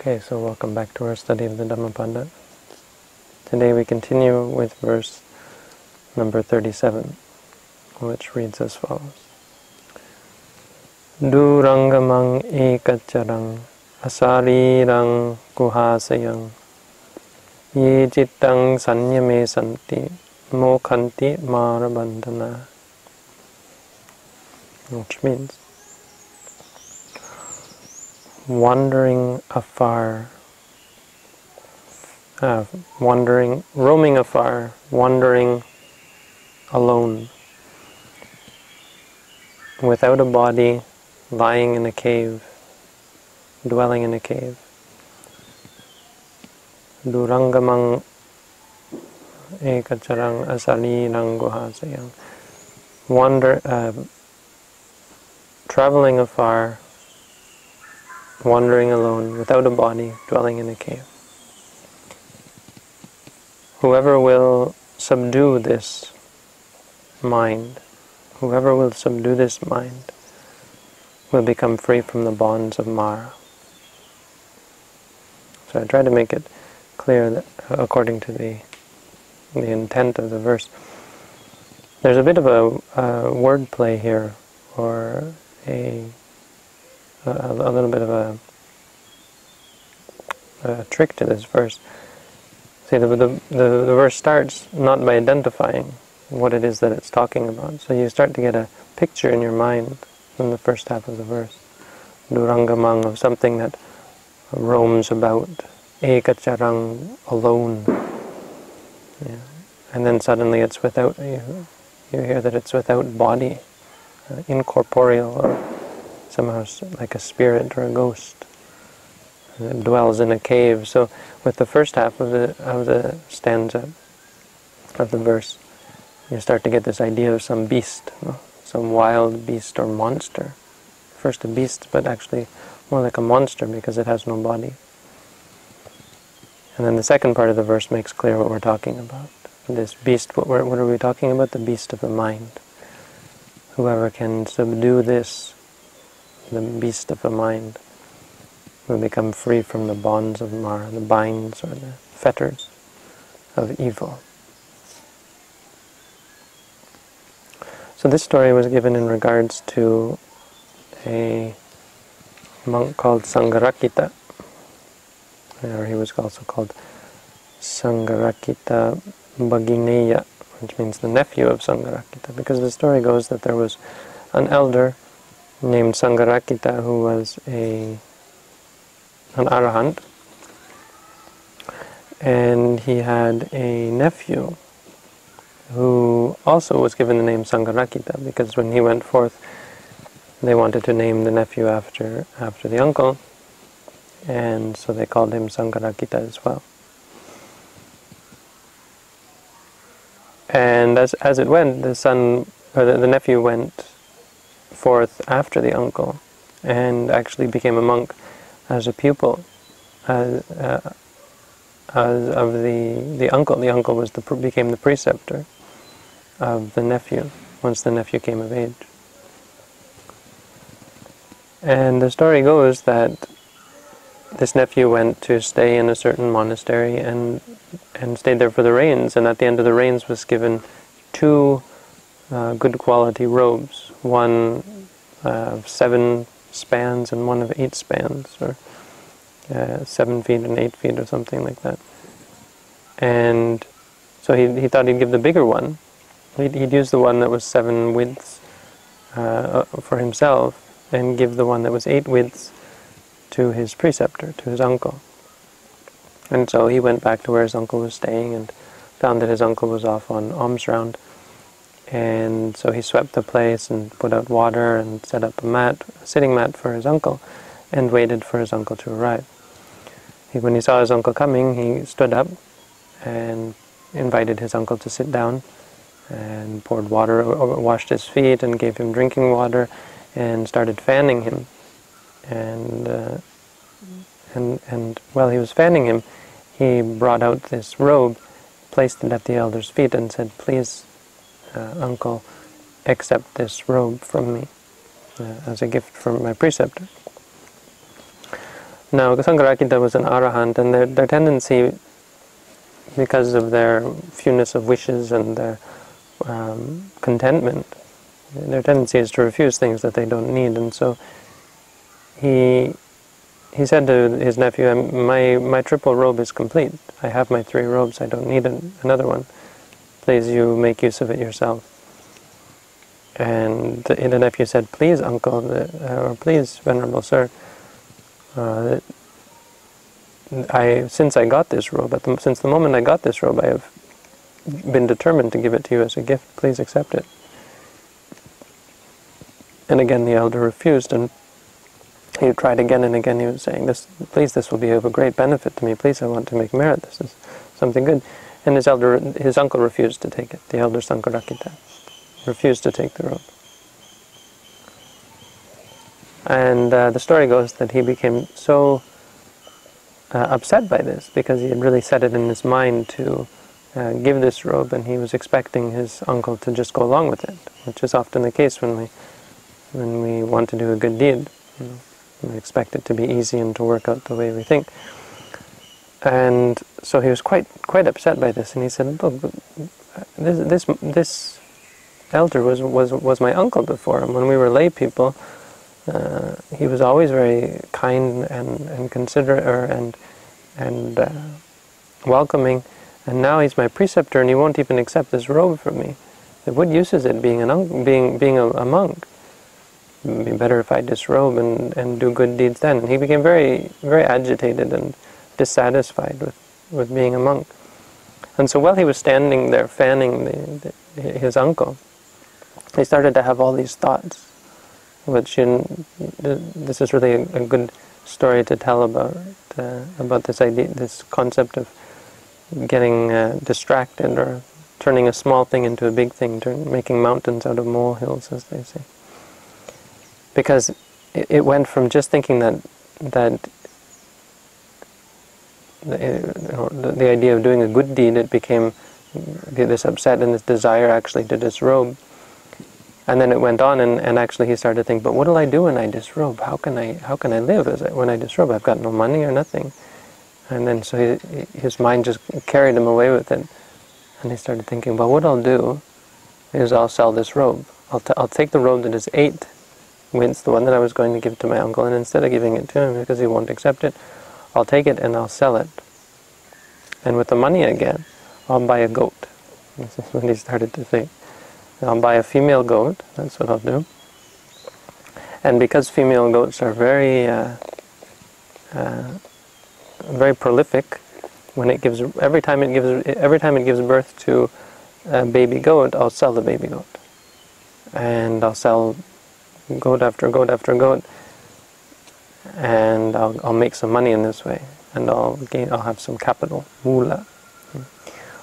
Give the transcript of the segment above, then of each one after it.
Okay, so welcome back to our study of the Dhammapada. Today we continue with verse number 37, which reads as follows. Dūraṅgamaṃ ekacaraṃ asarīraṃ guhāsayaṃ ye cittaṃ saṃyamessanti mokkhanti mārabandhanā. Which means wandering afar, roaming afar, wandering alone, without a body, lying in a cave, dwelling in a cave. Dūraṅgamaṃ ekacaraṃ asarīraṃ guhāsayaṃ. Traveling afar, wandering alone, without a body, dwelling in a cave. Whoever will subdue this mind, will become free from the bonds of Mara. So I try to make it clear that according to the intent of the verse. There's a bit of a wordplay here, or a little bit of a trick to this verse. See, the verse starts not by identifying what it is that it's talking about. So you start to get a picture in your mind from the first half of the verse. Dūraṅgamaṃ, of something that roams about. Ekacaraṃ, alone. Yeah. And then suddenly it's without, you hear that it's without body, incorporeal, or somehow like a spirit or a ghost. It dwells in a cave. So with the first half of the stanza of the verse, you start to get this idea of some beast, some wild beast or monster. First a beast, but actually more like a monster because it has no body. And then the second part of the verse makes clear what we're talking about. This beast, what are we talking about? The beast of the mind. Whoever can subdue this, the beast of the mind, will become free from the bonds of Mara, the binds or the fetters of evil. So this story was given in regards to a monk called Sangharakkhita, or he was also called Sangharakkhita Bhagineya, which means the nephew of Sangharakkhita, because the story goes that there was an elder named Sangharakkhita who was an arahant, and he had a nephew who also was given the name Sangharakkhita, because when he went forth they wanted to name the nephew after the uncle, and so they called him Sangharakkhita as well. And as it went, the nephew went forth after the uncle, and actually became a monk as a pupil of the uncle. The uncle became the preceptor of the nephew once the nephew came of age. And the story goes that this nephew went to stay in a certain monastery and stayed there for the rains, and at the end of the rains was given two good quality robes, one of 7 spans and one of 8 spans, or 7 feet and 8 feet or something like that. And so he thought he'd give the bigger one. He'd use the one that was 7 widths for himself, and give the one that was 8 widths to his preceptor, to his uncle. And so he went back to where his uncle was staying and found that his uncle was off on alms round. And so he swept the place and put out water and set up a sitting mat for his uncle, and waited for his uncle to arrive. When he saw his uncle coming, he stood up and invited his uncle to sit down, and poured water, washed his feet and gave him drinking water, and started fanning him. And while he was fanning him, he brought out this robe, placed it at the elder's feet, and said, "Please, uncle, accept this robe from me as a gift from my preceptor." Now, Sangharakkhita was an arahant, and their tendency, because of their fewness of wishes and their contentment, their tendency is to refuse things that they don't need. And so he said to his nephew, my triple robe is complete. I have my 3 robes. I don't need another one. Please, you make use of it yourself. And the nephew said, please, uncle, or please, venerable sir, since I got this robe, since the moment I got this robe, I have been determined to give it to you as a gift. Please accept it. And again the elder refused, and he tried again and again. He was saying, please, this will be of a great benefit to me. Please, I want to make merit. This is something good. And his uncle refused to take it. The elder Sangharakkhita refused to take the robe. And the story goes that he became so upset by this, because he had really set it in his mind to give this robe, and he was expecting his uncle to just go along with it, which is often the case when we want to do a good deed. We expect it to be easy and to work out the way we think. And so he was quite upset by this, and he said, look, this elder was my uncle before, and when we were lay people, he was always very kind and considerate and welcoming, and now he's my preceptor, and he won't even accept this robe from me. What use is it being a monk? It would be better if I disrobe and do good deeds then. And he became very, very agitated and dissatisfied with being a monk. And so while he was standing there fanning his uncle, he started to have all these thoughts, which this is really a good story to tell about this idea, this concept of getting distracted, or turning a small thing into a big thing, making mountains out of molehills, as they say. Because it went from just thinking that the idea of doing a good deed, it became this upset and this desire actually to disrobe. And then it went on, and actually he started to think, but what will I do when I disrobe? How can I live when I disrobe? I've got no money or nothing. And then so his mind just carried him away with it. And he started thinking, well, what I'll do is I'll sell this robe. I'll take the robe that is 8 widths, the one that I was going to give to my uncle, and instead of giving it to him because he won't accept it, I'll take it and I'll sell it. And with the money I get, I'll buy a goat. This is what he started to think. I'll buy a female goat, that's what I'll do. And because female goats are very prolific, when it gives every time it gives birth to a baby goat, I'll sell the baby goat. And I'll sell goat after goat after goat, and I'll make some money in this way, and I'll have some capital, mula.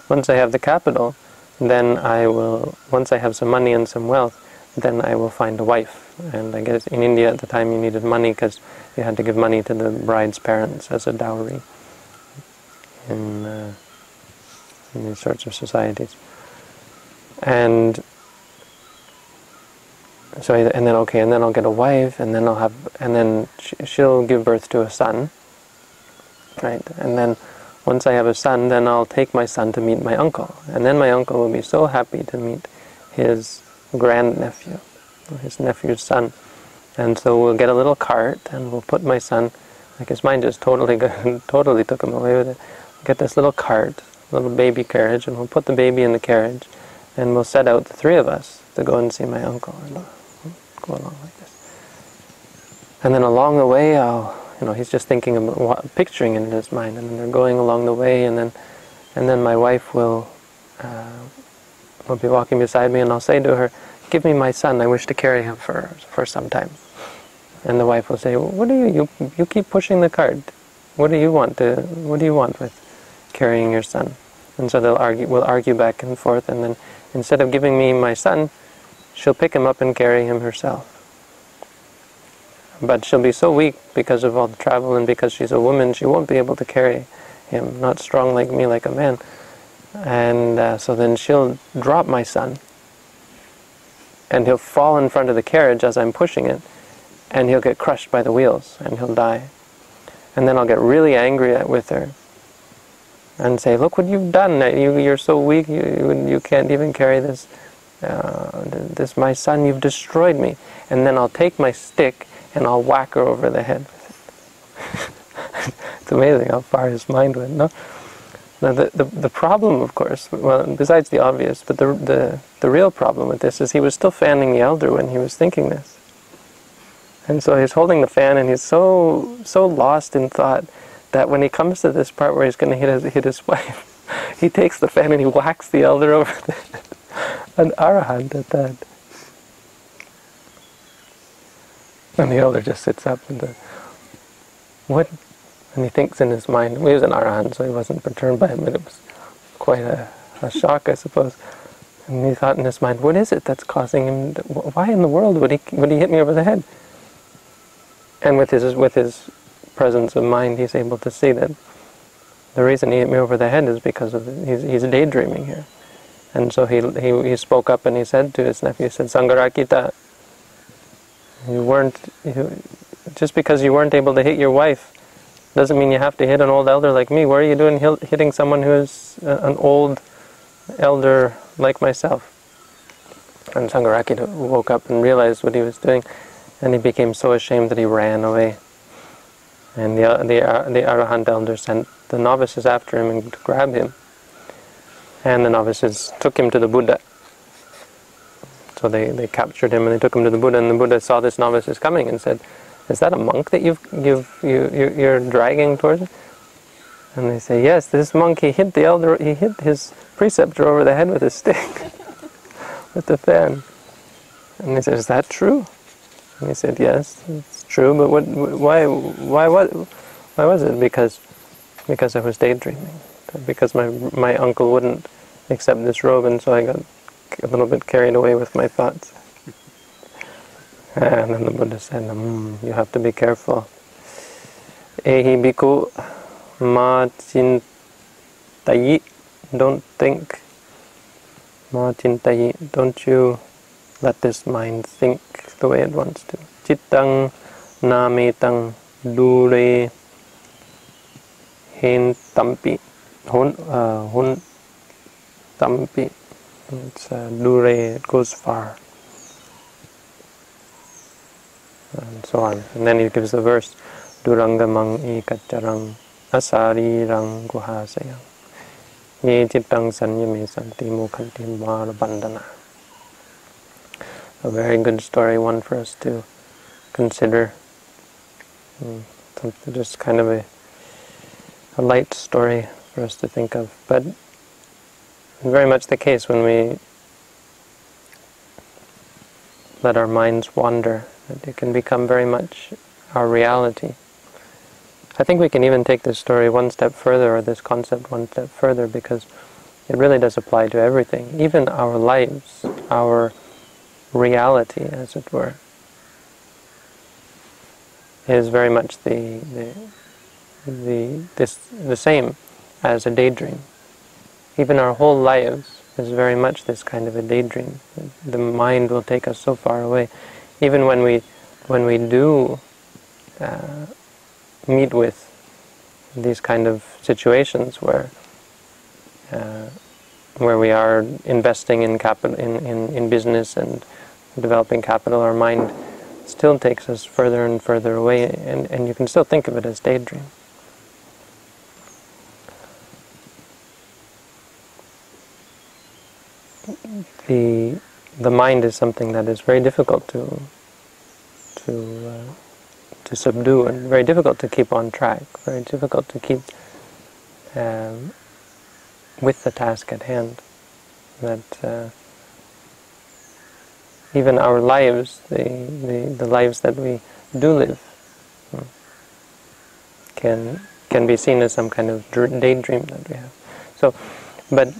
Once I have the capital, then once I have some money and some wealth, then I will find a wife. And I guess in India at the time you needed money because you had to give money to the bride's parents as a dowry in these sorts of societies. And so, and then I'll get a wife, and then she'll give birth to a son, right? And then once I have a son, then I'll take my son to meet my uncle, and then my uncle will be so happy to meet his grandnephew, his nephew's son. And so we'll get a little cart, and we'll put my son, like his mind just totally took him away with it. We'll get this little cart, little baby carriage, and we'll put the baby in the carriage, and we'll set out, the 3 of us, to go and see my uncle. And we'll go along like this. And then along the way, he's just thinking about picturing it in his mind, and then they're going along the way, and then my wife will be walking beside me, and I'll say to her, "Give me my son. I wish to carry him for some time." And the wife will say, well, "What do you keep pushing the cart? What do you want with carrying your son?" And so we'll argue back and forth, and then instead of giving me my son, she'll pick him up and carry him herself. But she'll be so weak because of all the travel, and because she's a woman, she won't be able to carry him, not strong like me, like a man. And so then she'll drop my son, and he'll fall in front of the carriage as I'm pushing it, and he'll get crushed by the wheels, and he'll die. And then I'll get really angry with her and say, look what you've done, you're so weak, you can't even carry this, my son, you've destroyed me. And then I'll take my stick and I'll whack her over the head with it. It's amazing how far his mind went, no? Now the problem, of course, well, besides the obvious, but the real problem with this is he was still fanning the elder when he was thinking this. And so he's holding the fan and he's so lost in thought that when he comes to this part where he's going to hit his wife, he takes the fan and he whacks the elder over the head. An arahant at that. And the elder just sits up and says, what? And he thinks in his mind, well, he was an arahant, so he wasn't perturbed by it, but it was quite a shock, I suppose. And he thought in his mind, what is it that's causing him, why in the world would he hit me over the head? And with his presence of mind, he's able to see that the reason he hit me over the head is because of he's daydreaming here. And so he spoke up and he said to his nephew, he said, Sangarakita, just because you weren't able to hit your wife doesn't mean you have to hit an old elder like me. What are you doing hitting someone who is an old elder like myself? And Sangarakita woke up and realized what he was doing, and he became so ashamed that he ran away. And the Arahant elder sent the novices after him and to grab him. And the novices took him to the Buddha. So they captured him and they took him to the Buddha, and the Buddha saw this novices coming and said, is that a monk that you're dragging towards me? And they say, yes, this monk, he hit his preceptor over the head with a stick, with the fan. And they said, is that true? And he said, yes, it's true, but why was it? Because I was daydreaming. Because my uncle wouldn't accept this robe, and so I got a little bit carried away with my thoughts. And then the Buddha said, you have to be careful. Ehi bhikkhu ma cintayi, don't think. Ma cintayi, don't you let this mind think the way it wants to. Cittaṃ nametang dure hen tampi. Hun tampi. It's dure, it goes far. And so on. And then he gives the verse, dūraṅgamaṃ ekacaraṃ asarīraṃ guhāsayaṃ ye cittaṃ saṃyamessanti mokkhanti mārabandhanā. A very good story, one for us to consider. Just kind of a light story for us to think of. But very much the case when we let our minds wander, that it can become very much our reality. I think we can even take this story one step further, or this concept one step further, because it really does apply to everything. Even our lives, our reality, as it were, is very much the same as a daydream. Even our whole lives is very much this kind of a daydream. The mind will take us so far away. Even when we do meet with these kind of situations where we are investing in capital, in business and developing capital, our mind still takes us further and further away, and you can still think of it as daydream. The mind is something that is very difficult to subdue, and very difficult to keep on track, very difficult to keep with the task at hand. That even our lives, the lives that we do live, can be seen as some kind of daydream that we have. So, but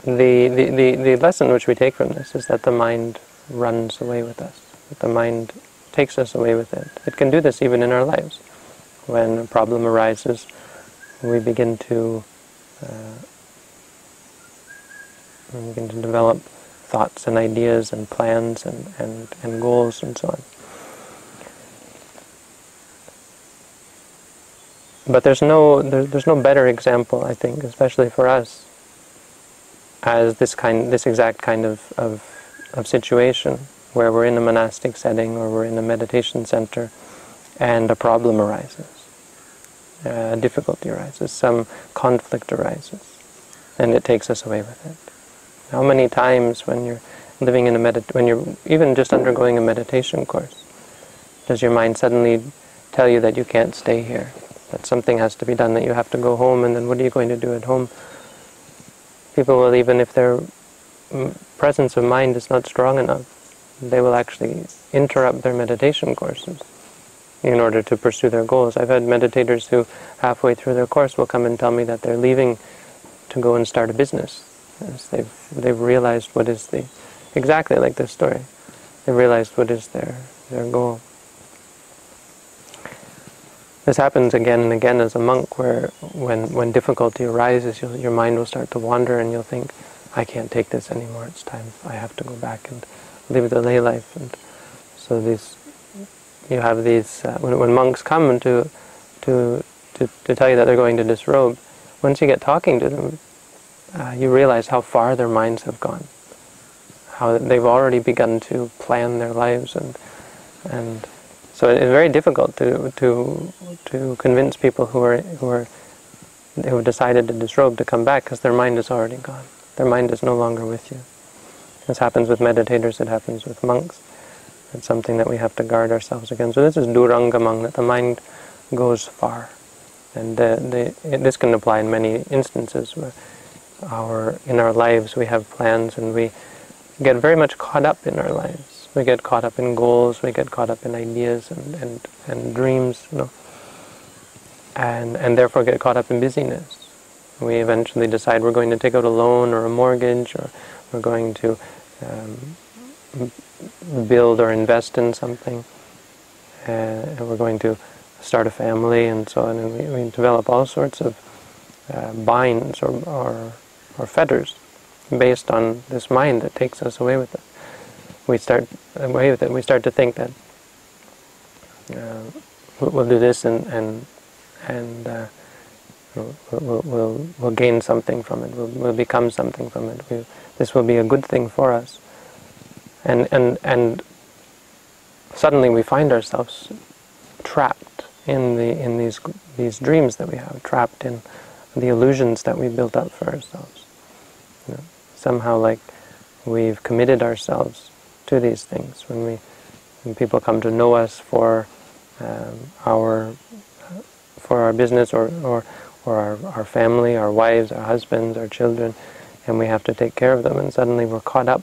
the lesson which we take from this is that the mind runs away with us, that the mind takes us away with it. It can do this even in our lives. When a problem arises, we begin to develop thoughts and ideas and plans and goals and so on. But there's no better example, I think, especially for us, as this exact kind of situation where we're in a monastic setting or we're in a meditation center and a problem arises, a difficulty arises, some conflict arises, and it takes us away with it. How many times when you're living in when you're even just undergoing a meditation course, does your mind suddenly tell you that you can't stay here, that something has to be done, that you have to go home, and then what are you going to do at home? People will, even if their presence of mind is not strong enough, they will actually interrupt their meditation courses in order to pursue their goals. I've had meditators who halfway through their course will come and tell me that they're leaving to go and start a business. As they've realized what is exactly like this story. They've realized what is their goal. This happens again and again as a monk, where when difficulty arises, your mind will start to wander and you'll think, I can't take this anymore, it's time, I have to go back and live the lay life. And so you have these, when monks come to tell you that they're going to disrobe, once you get talking to them, you realize how far their minds have gone, how they've already begun to plan their lives, and so it's very difficult to convince people who have decided to disrobe to come back, because their mind is already gone. Their mind is no longer with you. This happens with meditators, it happens with monks. It's something that we have to guard ourselves against. So this is dūraṅgamaṃ, that the mind goes far. And this can apply in many instances where in our lives we have plans and we get very much caught up in our lives. We get caught up in goals, we get caught up in ideas and dreams, and therefore get caught up in busyness. We eventually decide we're going to take out a loan or a mortgage, or we're going to build or invest in something, and we're going to start a family and so on, and we develop all sorts of binds or fetters based on this mind that takes us away with it. We start to think that we'll do this and we'll gain something from it. We'll become something from it. This will be a good thing for us. And suddenly we find ourselves trapped in these dreams that we have, trapped in the illusions that we built up for ourselves. Somehow, like we've committed ourselves to these things. When people come to know us for our business or our family, our wives, our husbands, our children, and we have to take care of them, and suddenly we're caught up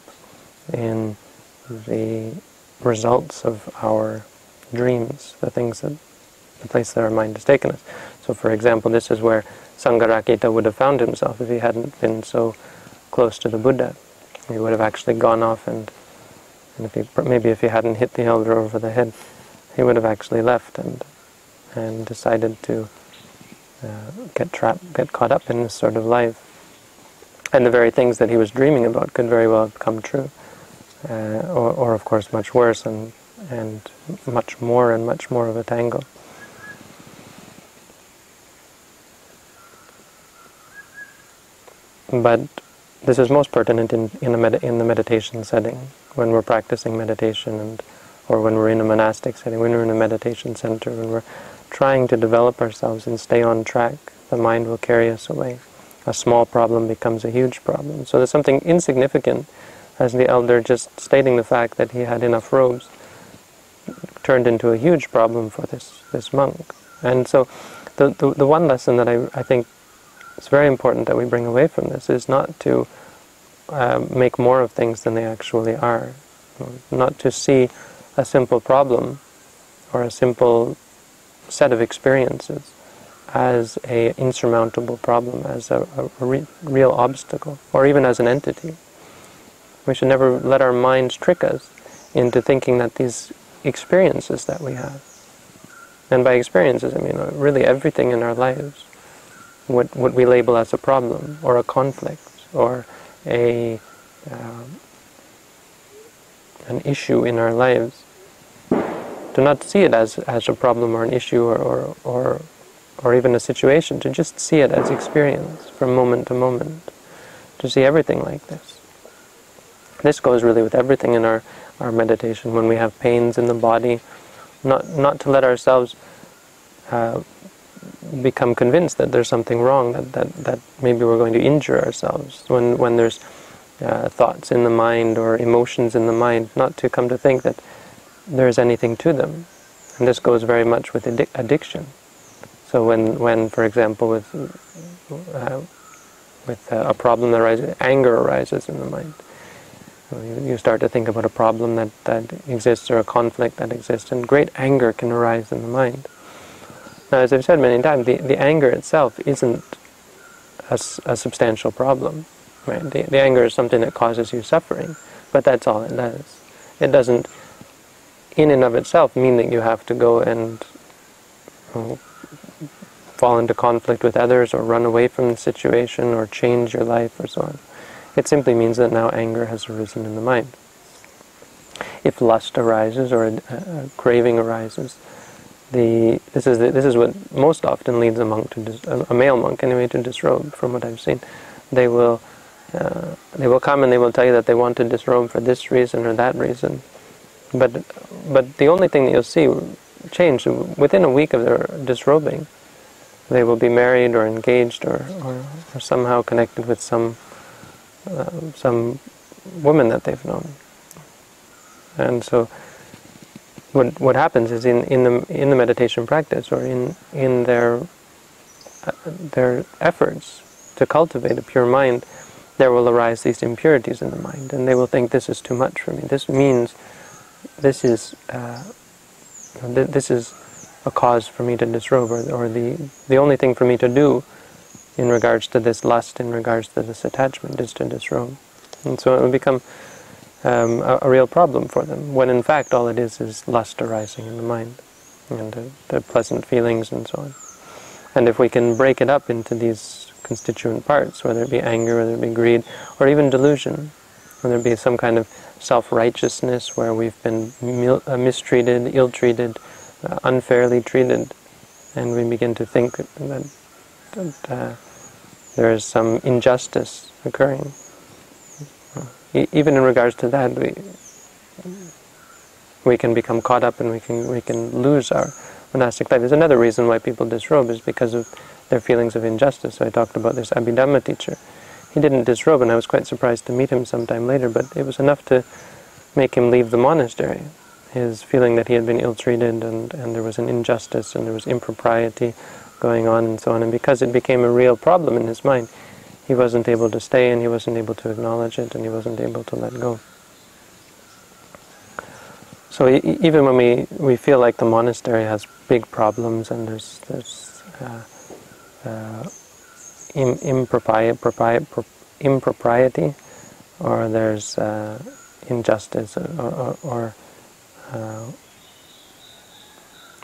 in the results of our dreams, the place that our mind has taken us. So, for example, this is where Sangharakkhita would have found himself if he hadn't been so close to the Buddha. He would have actually gone off, and if he hadn't hit the elder over the head, he would have actually left and decided to get caught up in this sort of life. And the very things that he was dreaming about could very well come true, or of course much worse and much more of a tangle. But this is most pertinent in the meditation setting, when we're practicing meditation, or when we're in a monastic setting, when we're in a meditation center, when we're trying to develop ourselves and stay on track. The mind will carry us away. A small problem becomes a huge problem. So there's something insignificant, as the elder just stating the fact that he had enough robes, turned into a huge problem for this monk. And so the one lesson that I think it's very important that we bring away from this is not to make more of things than they actually are. Not to see a simple problem or a simple set of experiences as an insurmountable problem, as a real obstacle, or even as an entity. We should never let our minds trick us into thinking that these experiences that we have, and by experiences I mean really everything in our lives, what we label as a problem, or a conflict, or an issue in our lives, do not see it as a problem or an issue or or even a situation, to just see it as experience from moment to moment, to see everything like this. This goes really with everything in our meditation. When we have pains in the body, not to let ourselves become convinced that there's something wrong, that maybe we're going to injure ourselves. When there's thoughts in the mind or emotions in the mind, not to come to think that there's anything to them. And this goes very much with addiction. So when for example, with a problem that arises, anger arises in the mind. You start to think about a problem that exists, or a conflict that exists, and great anger can arise in the mind. Now, as I've said many times, the anger itself isn't a substantial problem. Right? The anger is something that causes you suffering, but that's all it does. It doesn't, in and of itself, mean that you have to go and fall into conflict with others, or run away from the situation, or change your life, or so on. It simply means that now anger has arisen in the mind. If lust arises, or a craving arises, this is what most often leads a monk a male monk anyway, to disrobe. From what I've seen, they will come and they will tell you that they want to disrobe for this reason or that reason, but the only thing that you'll see change within a week of their disrobing, they will be married or engaged or somehow connected with some woman that they've known. And so what happens is in the meditation practice, or in their efforts to cultivate a pure mind, there will arise these impurities in the mind, and they will think, this is too much for me. This means this is a cause for me to disrobe, or the only thing for me to do in regards to this lust, in regards to this attachment, is to disrobe. And so it will become a real problem for them, when in fact all it is lust arising in the mind, and the pleasant feelings and so on. And if we can break it up into these constituent parts, whether it be anger, whether it be greed, or even delusion, whether it be some kind of self-righteousness where we've been mistreated, ill-treated, unfairly treated, and we begin to think that there is some injustice occurring. Even in regards to that, we can become caught up, and we can lose our monastic life. There's another reason why people disrobe, is because of their feelings of injustice. So I talked about this Abhidhamma teacher. He didn't disrobe, and I was quite surprised to meet him sometime later, but it was enough to make him leave the monastery. His feeling that he had been ill-treated, and there was an injustice, and there was impropriety going on, and so on. And because it became a real problem in his mind, he wasn't able to stay, and he wasn't able to acknowledge it, and he wasn't able to let go. So even when we feel like the monastery has big problems, and there's impropriety, or there's injustice, or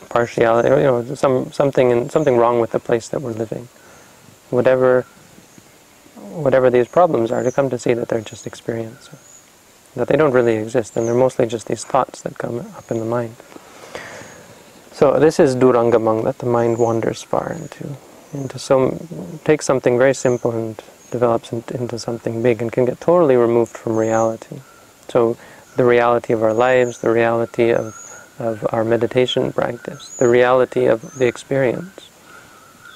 partiality, or something wrong with the place that we're living. Whatever these problems are, to come to see that they're just experience, that they don't really exist, and they're mostly just these thoughts that come up in the mind. So this is dūraṅgamaṃ, that the mind wanders far into takes something very simple and develops into something big, and can get totally removed from reality. So the reality of our lives, the reality of our meditation practice, the reality of the experience,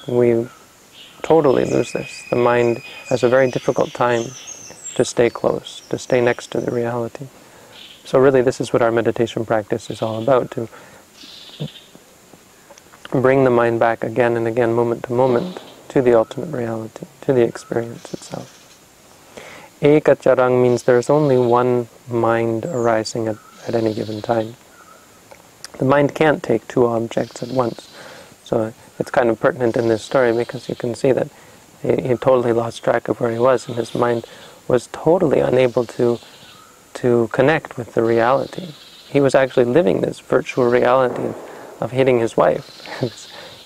we totally lose this. The mind has a very difficult time to stay close, to stay next to the reality. So really this is what our meditation practice is all about, to bring the mind back again and again, moment to moment, to the ultimate reality, to the experience itself. Ekacaraṃ means there's only one mind arising at any given time. The mind can't take two objects at once. So it's kind of pertinent in this story, because you can see that he totally lost track of where he was, and his mind was totally unable to connect with the reality. He was actually living this virtual reality of hitting his wife,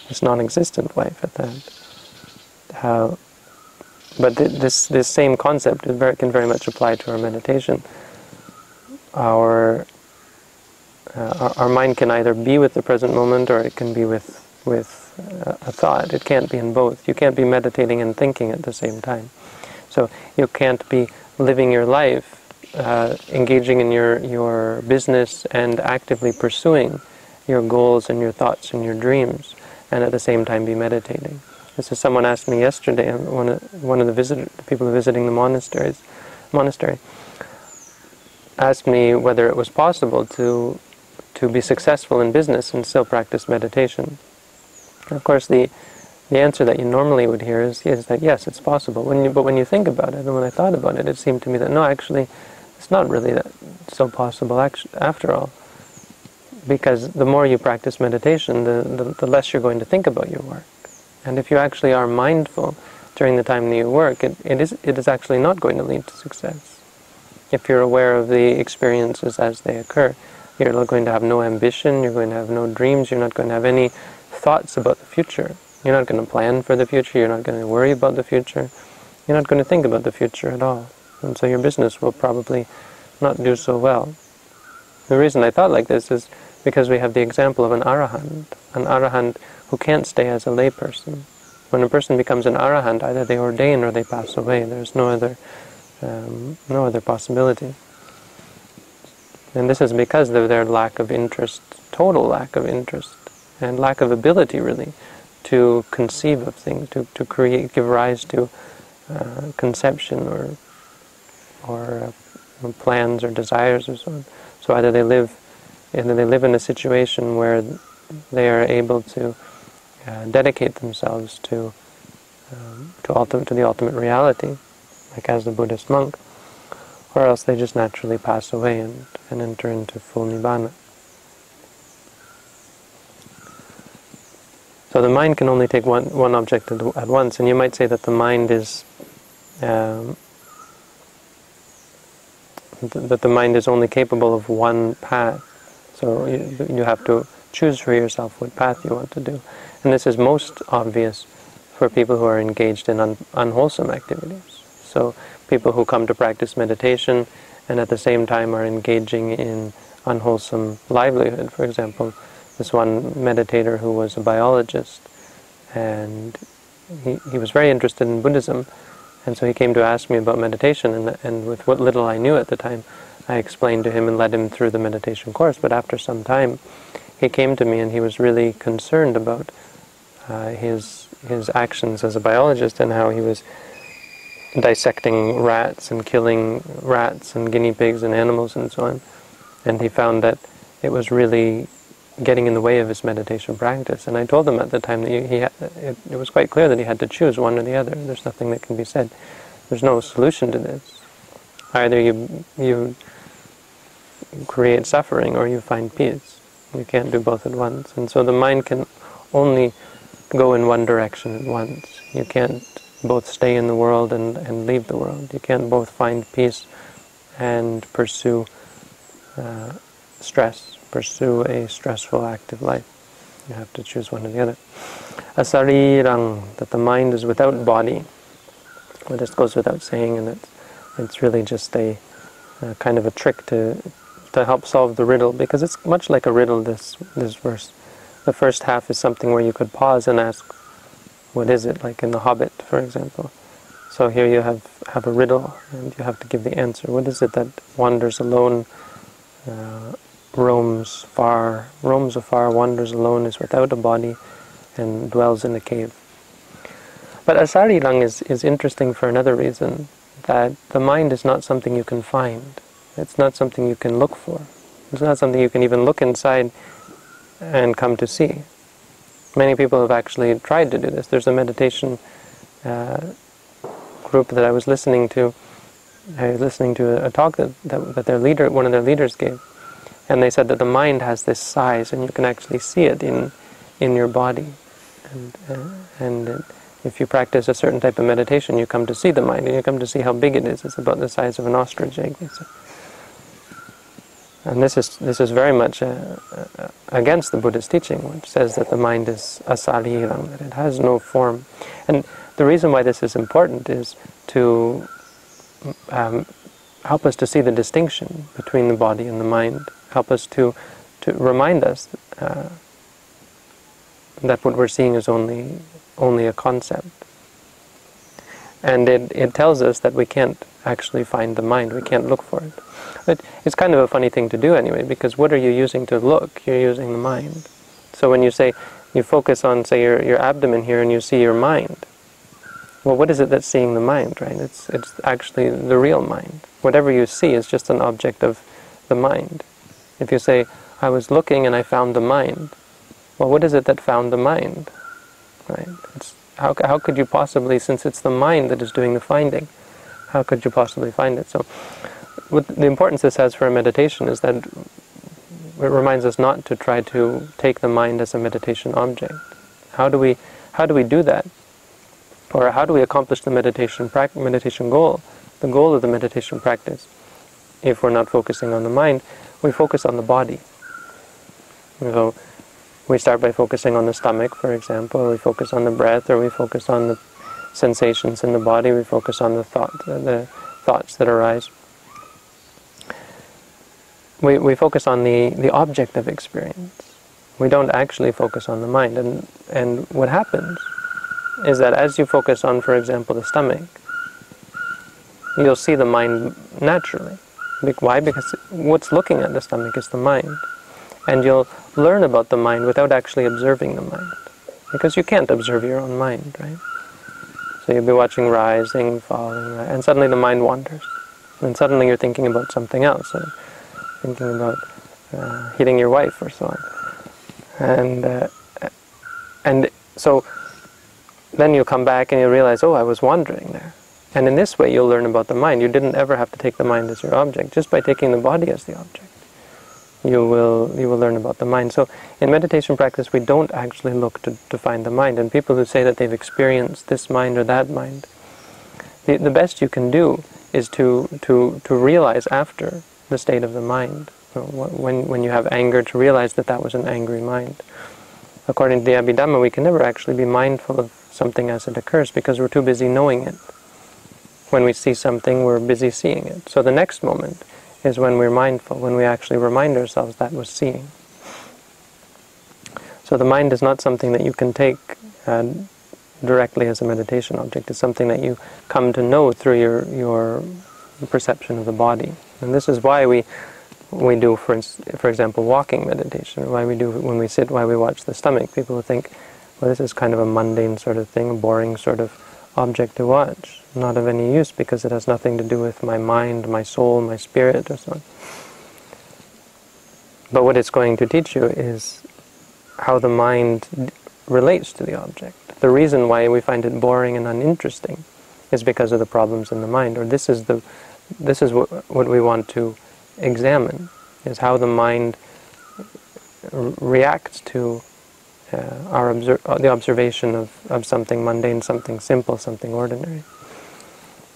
his non-existent wife at that. But this same concept can very much apply to our meditation. Our mind can either be with the present moment, or it can be with with a thought. It can't be in both. You can't be meditating and thinking at the same time. So you can't be living your life, engaging in your business and actively pursuing your goals and your thoughts and your dreams, and at the same time be meditating. This is someone asked me yesterday, one of the people visiting the monastery asked me whether it was possible to be successful in business and still practice meditation. Of course, the answer that you normally would hear is that yes, it's possible. But when you think about it, and when I thought about it, it seemed to me that no, actually, it's not really that so possible after all. Because the more you practice meditation, the less you're going to think about your work. And if you actually are mindful during the time that you work, it is actually not going to lead to success. If you're aware of the experiences as they occur, you're going to have no ambition, you're going to have no dreams, you're not going to have any thoughts about the future. You're not going to plan for the future, you're not going to worry about the future, you're not going to think about the future at all. And so your business will probably not do so well. The reason I thought like this is because we have the example of an arahant who can't stay as a layperson. When a person becomes an arahant, either they ordain or they pass away. There's no other possibility. And this is because of their lack of interest, total lack of interest, and lack of ability, really, to conceive of things, to create, give rise to conception or plans or desires or so on. So either they live in a situation where they are able to dedicate themselves to the ultimate reality, like as the Buddhist monk, or else they just naturally pass away and enter into full nibbana. So the mind can only take one object at once, and you might say that the mind is only capable of one path. So you have to choose for yourself what path you want to do. And this is most obvious for people who are engaged in unwholesome activities. So people who come to practice meditation and at the same time are engaging in unwholesome livelihood. For example, this one meditator who was a biologist, and he was very interested in Buddhism, and so he came to ask me about meditation, and with what little I knew at the time, I explained to him and led him through the meditation course. But after some time, he came to me and he was really concerned about his actions as a biologist and how he was dissecting rats and killing rats and guinea pigs and animals and so on. And he found that it was really getting in the way of his meditation practice. And I told him at the time that it was quite clear that he had to choose one or the other. There's nothing that can be said. There's no solution to this. Either you create suffering or you find peace. You can't do both at once. And so the mind can only go in one direction at once. You can't both stay in the world and leave the world. You can't both find peace and pursue pursue a stressful, active life. You have to choose one or the other. Asarīraṃ, that the mind is without body. Well, this goes without saying, and it's really just a kind of a trick to help solve the riddle, because it's much like a riddle, this verse. The first half is something where you could pause and ask, what is it, like in The Hobbit, for example. So here you have a riddle, and you have to give the answer. What is it that wanders alone, roams afar, wanders alone, is without a body, and dwells in a cave? But asarīraṃ is interesting for another reason, that the mind is not something you can find. It's not something you can look for. It's not something you can even look inside and come to see. Many people have actually tried to do this. There's a meditation group that I was listening to. I was listening to a talk that their leader, one of their leaders, gave, and they said that the mind has this size, and you can actually see it in your body. And if you practice a certain type of meditation, you come to see the mind, and you come to see how big it is. It's about the size of an ostrich egg. And this is very much against the Buddhist teaching, which says that the mind is asarīraṃ, that it has no form. And the reason why this is important is to help us to see the distinction between the body and the mind, help us to remind us that what we're seeing is only a concept. And it tells us that we can't actually find the mind, we can't look for it. But it's kind of a funny thing to do anyway, because what are you using to look? You're using the mind. So when you say, you focus on, say, your abdomen here and you see your mind, well, what is it that's seeing the mind, right? It's actually the real mind. Whatever you see is just an object of the mind. If you say, I was looking and I found the mind, well, what is it that found the mind, right? How could you possibly, since it's the mind that is doing the finding, how could you possibly find it? So what the importance this has for a meditation is that it reminds us not to try to take the mind as a meditation object. How do we do that? Or how do we accomplish the meditation goal? The goal of the meditation practice, if we're not focusing on the mind, we focus on the body. So we start by focusing on the stomach, for example, or we focus on the breath, or we focus on the sensations in the body, we focus on the thoughts that arise. We focus on the object of experience. We don't actually focus on the mind. And what happens is that as you focus on, for example, the stomach, you'll see the mind naturally. Why? Because what's looking at the stomach is the mind. And you'll learn about the mind without actually observing the mind. Because you can't observe your own mind, right? So you'll be watching rising, falling, and suddenly the mind wanders. And suddenly you're thinking about something else. Thinking about hitting your wife or so on. And so then you'll come back and you'll realize, oh, I was wandering there. And in this way you'll learn about the mind. You didn't ever have to take the mind as your object. Just by taking the body as the object, you will learn about the mind. So in meditation practice we don't actually look to find the mind. And people who say that they've experienced this mind or that mind, the best you can do is to realize after the state of the mind. When you have anger, to realize that was an angry mind. According to the Abhidhamma, we can never actually be mindful of something as it occurs because we're too busy knowing it. When we see something, we're busy seeing it. So the next moment is when we're mindful, when we actually remind ourselves that was seeing. So the mind is not something that you can take directly as a meditation object. It's something that you come to know through your perception of the body. And this is why we do, for example, walking meditation, why we do when we sit, why we watch the stomach. People think, well, this is kind of a mundane sort of thing, a boring sort of object to watch, not of any use because it has nothing to do with my mind, my soul, my spirit, or so on. But what it's going to teach you is how the mind relates to the object. The reason why we find it boring and uninteresting is because of the problems in the mind, or this is what we want to examine, is how the mind reacts to the observation of something mundane, something simple, something ordinary.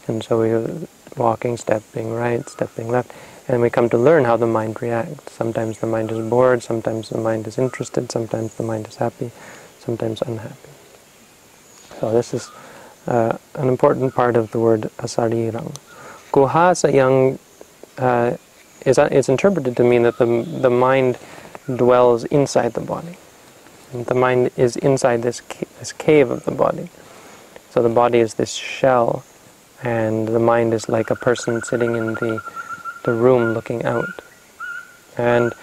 And so we're walking, stepping right, stepping left, and we come to learn how the mind reacts. Sometimes the mind is bored, sometimes the mind is interested, sometimes the mind is happy, sometimes unhappy. So this is an important part of the word asarīraṃ. Guhāsayaṃ is interpreted to mean that the mind dwells inside the body. And the mind is inside this cave of the body. So the body is this shell, and the mind is like a person sitting in the room looking out. And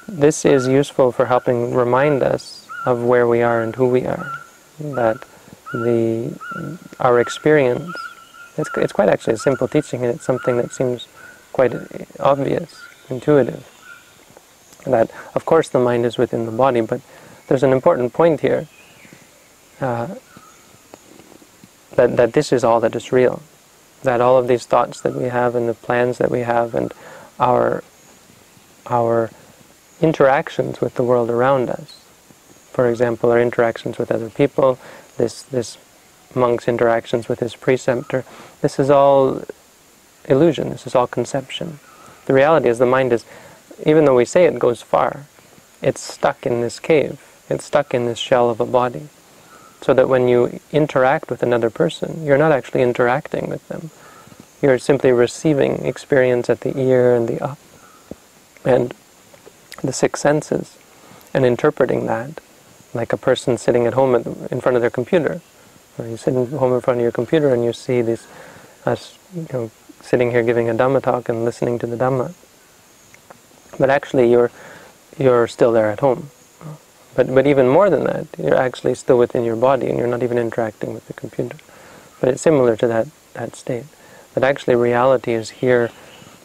this is useful for helping remind us of where we are and who we are. That our experience, it's quite actually a simple teaching, and it's something that seems quite obvious, intuitive. That, of course, the mind is within the body, but there's an important point here, that this is all that is real. That all of these thoughts that we have and the plans that we have and our interactions with the world around us, for example, our interactions with other people, this monk's interactions with his preceptor, this is all illusion, this is all conception. The reality is the mind is, even though we say it goes far, it's stuck in this cave. It's stuck in this shell of a body. So that when you interact with another person, you're not actually interacting with them. You're simply receiving experience at the ear and the six senses, and interpreting that like a person sitting at home in front of their computer. Or you sit at home in front of your computer and you see these, us, sitting here giving a Dhamma talk and listening to the Dhamma. But actually you're still there at home. But even more than that, you're actually still within your body and you're not even interacting with the computer. But it's similar to that state. That actually reality is here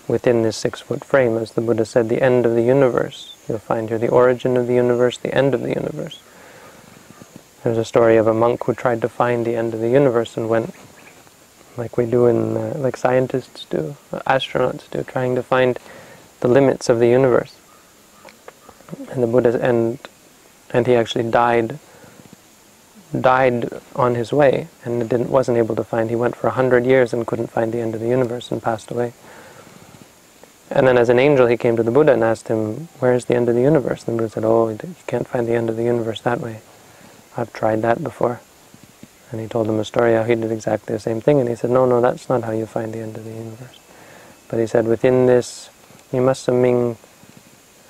within this 6-foot frame. As the Buddha said, the end of the universe. You'll find here the origin of the universe, the end of the universe. There's a story of a monk who tried to find the end of the universe and went, like we do like scientists do, astronauts do, trying to find the limits of the universe. And the Buddha, and he actually died on his way, and wasn't able to find. He went for 100 years and couldn't find the end of the universe and passed away. And then as an angel he came to the Buddha and asked him, where's the end of the universe? And the Buddha said, oh, you can't find the end of the universe that way. I've tried that before. And he told him a story how he did exactly the same thing, and he said, no, that's not how you find the end of the universe. But he said, within this, imasaming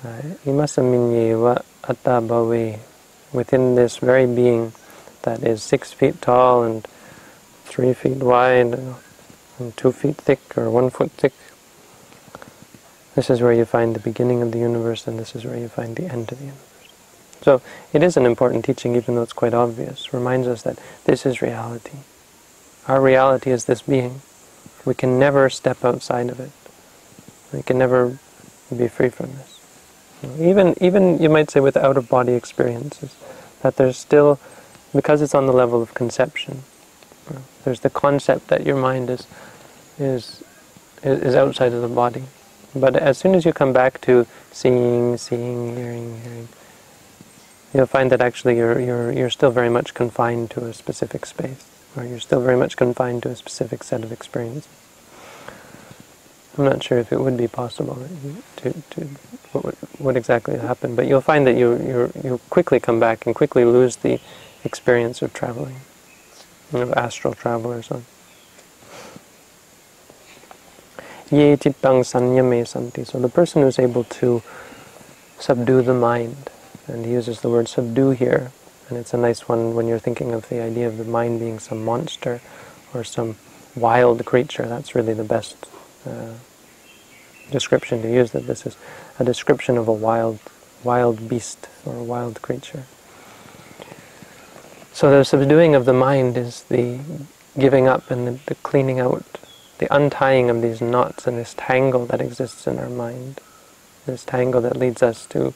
yeva atta bhave, within this very being that is 6 feet tall and 3 feet wide and 2 feet thick or 1 foot thick, this is where you find the beginning of the universe, and this is where you find the end of the universe. So it is an important teaching, even though it's quite obvious. It reminds us that this is reality. Our reality is this being. We can never step outside of it. We can never be free from this. Even you might say with out-of-body experiences, that there's still, because it's on the level of conception, there's the concept that your mind is outside of the body. But as soon as you come back to seeing, hearing, you'll find that actually you're still very much confined to a specific space, or you're still very much confined to a specific set of experiences. I'm not sure if it would be possible to what exactly happened, but you'll find that you quickly come back and quickly lose the experience of traveling, astral travel or so. Ye cittaṃ saṃyamessanti. So the person who's able to subdue the mind, and he uses the word subdue here, and it's a nice one when you're thinking of the idea of the mind being some monster or some wild creature. That's really the best description to use, that this is a description of a wild beast or a wild creature. So the subduing of the mind is the giving up and the cleaning out, the untying of these knots and this tangle that exists in our mind, this tangle that leads us to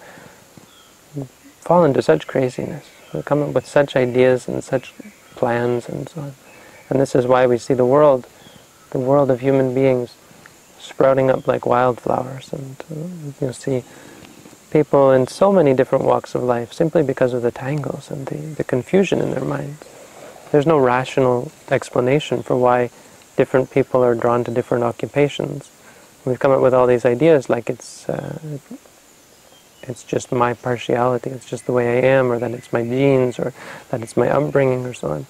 fall into such craziness. We come up with such ideas and such plans and so on. And this is why we see the world of human beings sprouting up like wildflowers, and you'll see people in so many different walks of life simply because of the tangles and the confusion in their minds. There's no rational explanation for why different people are drawn to different occupations. We've come up with all these ideas like it's just my partiality, it's just the way I am, or that it's my genes, or that it's my upbringing, or so on.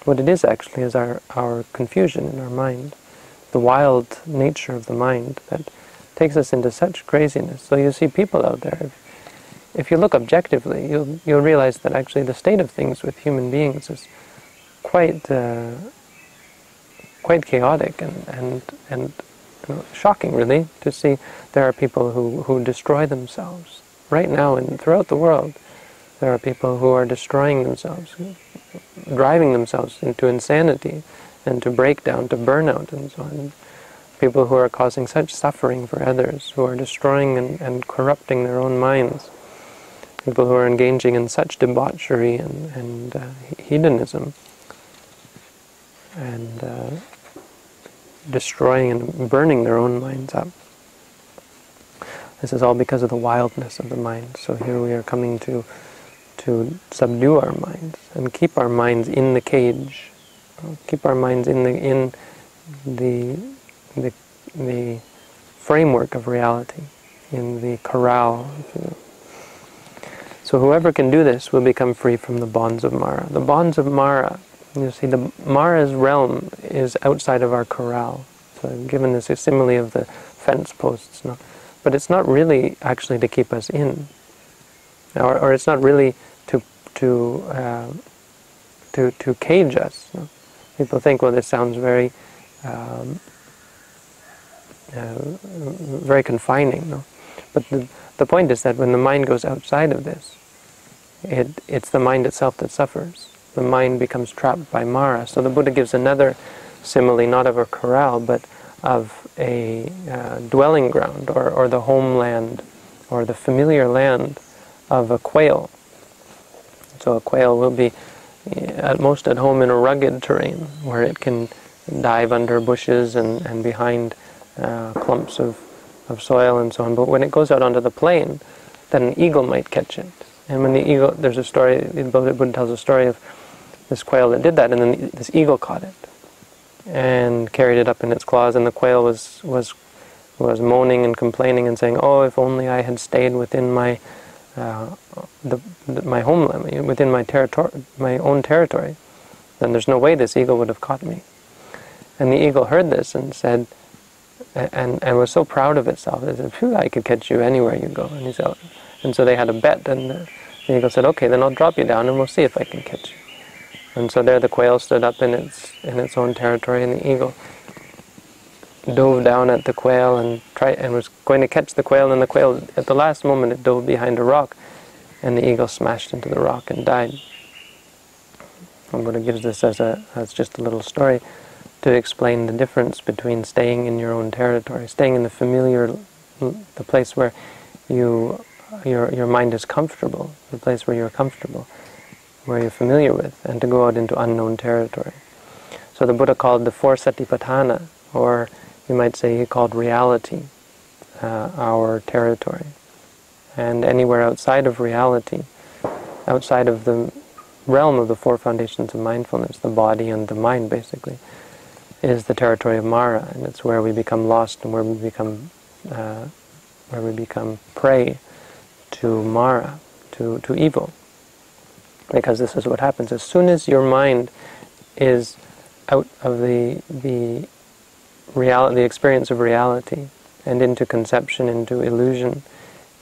What it is actually is our confusion in our mind, the wild nature of the mind that takes us into such craziness. So you see people out there, if you look objectively, you'll realize that actually the state of things with human beings is quite chaotic and shocking, really, to see there are people who destroy themselves. Right now and throughout the world, there are people who are destroying themselves, driving themselves into insanity and to breakdown, to burnout and so on. People who are causing such suffering for others, who are destroying and corrupting their own minds. People who are engaging in such debauchery and hedonism, and destroying and burning their own minds up. This is all because of the wildness of the mind. So here we are coming to subdue our minds and keep our minds in the cage, keep our minds in the framework of reality, in the corral. So whoever can do this will become free from the bonds of Mara. The bonds of Mara, you see, the Mara's realm is outside of our corral. So I've given this a simile of the fence posts, no? But it's not really actually to keep us in, or it's not really to to cage us. People think, well, this sounds very very confining. But the point is that when the mind goes outside of this, it's the mind itself that suffers. The mind becomes trapped by Mara. So the Buddha gives another simile, not of a corral, but of a dwelling ground, or the homeland, or the familiar land of a quail. So a quail will be at most at home in a rugged terrain, where it can dive under bushes and behind clumps of soil and so on. But when it goes out onto the plain, then an eagle might catch it. And when the eagle, there's a story, the Buddha tells a story of this quail that did that, and then this eagle caught it and carried it up in its claws, and the quail was moaning and complaining and saying, "Oh, if only I had stayed within my my homeland, within my territory, my own territory, then there's no way this eagle would have caught me." And the eagle heard this and said, and was so proud of itself, it said, "Phew, I could catch you anywhere you go." And he said, and so they had a bet, and the eagle said, "Okay, then I'll drop you down and we'll see if I can catch you." And so there the quail stood up in its own territory, and the eagle dove down at the quail and was going to catch the quail, and the quail, at the last moment, it dove behind a rock, and the eagle smashed into the rock and died. And Buddha gives this as just a little story to explain the difference between staying in your own territory, staying in the familiar, the place where your mind is comfortable, the place where you're comfortable, where you're familiar with, and to go out into unknown territory. So the Buddha called the four satipatthana, or you might say he called reality, our territory. And anywhere outside of reality, outside of the realm of the four foundations of mindfulness, the body and the mind basically, is the territory of Mara, and it's where we become lost and where we become prey to Mara, to evil. Because this is what happens. As soon as your mind is out of the experience of reality, and into conception, into illusion,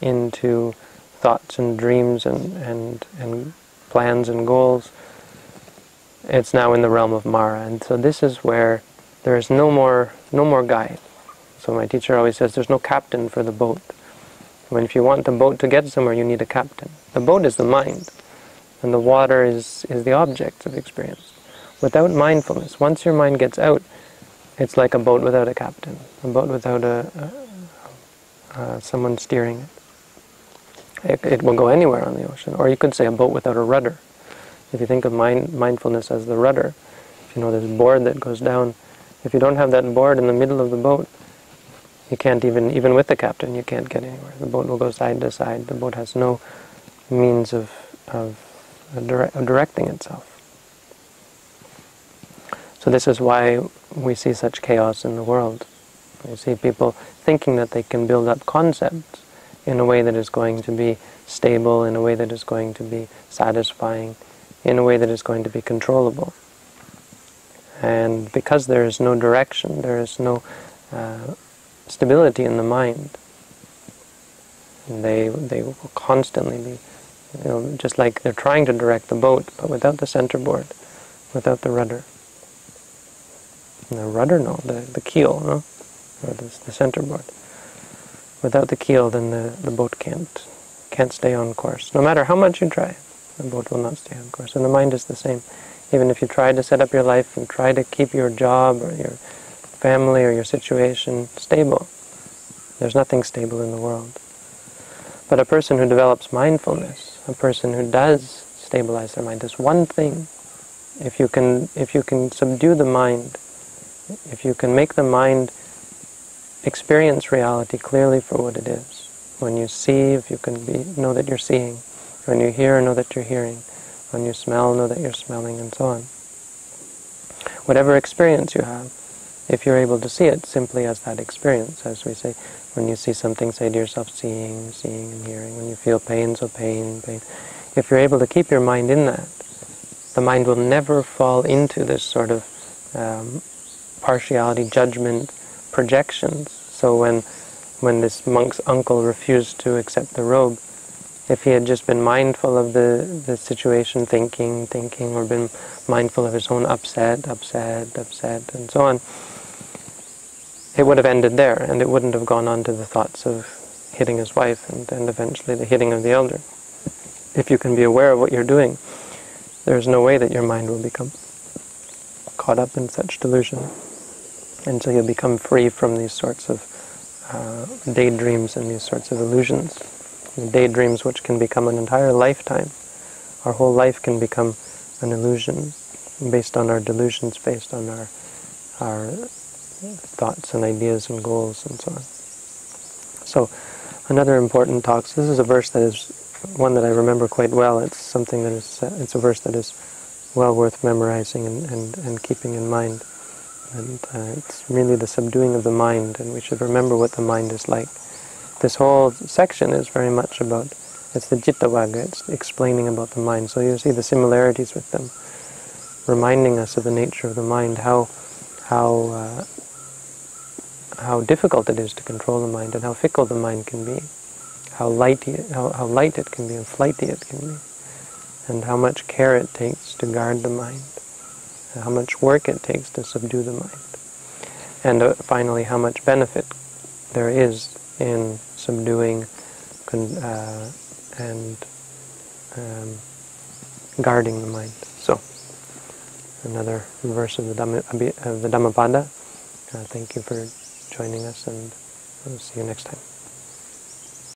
into thoughts and dreams and plans and goals, it's now in the realm of Mara. And so this is where there is no more guide. So my teacher always says there's no captain for the boat. When if you want the boat to get somewhere, you need a captain. The boat is the mind, and the water is the object of experience. Without mindfulness, once your mind gets out, it's like a boat without a captain, a boat without someone steering it. It will go anywhere on the ocean. Or you could say a boat without a rudder. If you think of mindfulness as the rudder, if you know this board that goes down, if you don't have that board in the middle of the boat, you can't even with the captain, you can't get anywhere. The boat will go side to side. The boat has no means of directing itself. So this is why we see such chaos in the world. We see people thinking that they can build up concepts in a way that is going to be stable, in a way that is going to be satisfying, in a way that is going to be controllable. And because there is no direction, there is no stability in the mind, and they will constantly be, just like they're trying to direct the boat, but without the centerboard, without the rudder. And the rudder, no, the keel, no, or the centerboard. Without the keel, then the boat can't stay on course. No matter how much you try, the boat will not stay on course. And the mind is the same. Even if you try to set up your life and try to keep your job or your family or your situation stable, there's nothing stable in the world. But a person who develops mindfulness, a person who does stabilize their mind, this one thing, if you can subdue the mind, if you can make the mind experience reality clearly for what it is, when you see, if you can know that you're seeing, when you hear, know that you're hearing, when you smell, know that you're smelling, and so on. Whatever experience you have, if you're able to see it simply as that experience, as we say, when you see something, say to yourself, seeing and hearing. When you feel pain, so pain. If you're able to keep your mind in that, the mind will never fall into this sort of partiality, judgment, projections. So when this monk's uncle refused to accept the robe, If he had just been mindful of the situation, thinking, or been mindful of his own upset, and so on, it would have ended there, and it wouldn't have gone on to the thoughts of hitting his wife and eventually the hitting of the elder. If you can be aware of what you're doing, there's no way that your mind will become caught up in such delusion. And so you'll become free from these sorts of daydreams and these sorts of illusions. Daydreams which can become an entire lifetime. Our whole life can become an illusion based on our delusions, based on our thoughts and ideas and goals and so on. So another important talk, so this is a verse that is one that I remember quite well. It's something that is, it's a verse that is well worth memorizing and keeping in mind. And it's really the subduing of the mind, and we should remember what the mind is like. This whole section is very much about, it's the cittaṃ, it's explaining about the mind. So you see the similarities with them, reminding us of the nature of the mind, how difficult it is to control the mind, and how fickle the mind can be, how light it can be, and flighty it can be, and how much care it takes to guard the mind, and how much work it takes to subdue the mind, and finally how much benefit there is in subduing and guarding the mind. So, another verse of the Dhammapada. Thank you for joining us, and we'll see you next time.